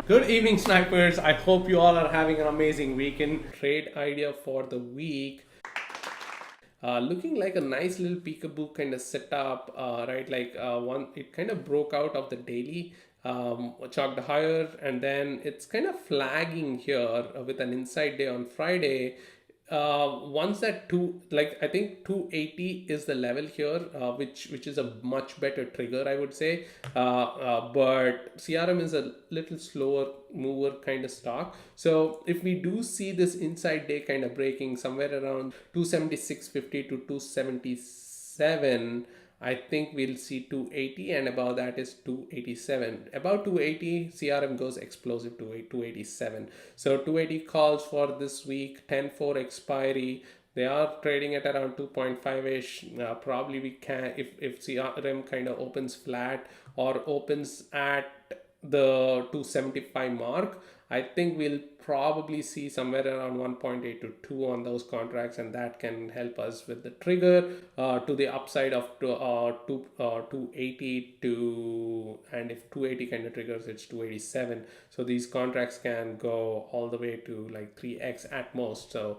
Good evening, snipers. I hope you all are having an amazing weekend. Trade idea for the week. Looking like a nice little peekaboo kind of setup, right? One, it kind of broke out of the daily, chalked higher, and then it's kind of flagging here with an inside day on Friday. Once that two, like I think 280 is the level here, which is a much better trigger, I would say. But CRM is a little slower mover kind of stock. So if we do see this inside day kind of breaking somewhere around 276.50 to 277, I think we'll see 280, and above that is 287. About 280, CRM goes explosive to 287. So 280 calls for this week, 10-4 expiry. They are trading at around 2.5 ish. Probably we can, if CRM kind of opens flat or opens at the 275 mark, I think we'll probably see somewhere around 1.8 to 2 on those contracts, and that can help us with the trigger to the upside of 280 to, and if 280 kind of triggers, it's 287. So these contracts can go all the way to like 3x at most. So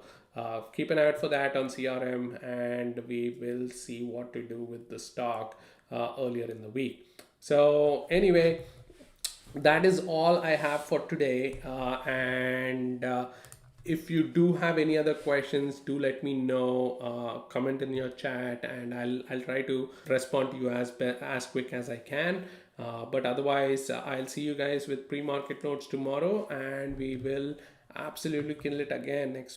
keep an eye out for that on CRM, and we will see what to do with the stock earlier in the week. So anyway, that is all I have for today. And if you do have any other questions, do let me know. Comment in your chat, and I'll try to respond to you as quick as I can. But otherwise, I'll see you guys with pre-market notes tomorrow, and we will absolutely kill it again next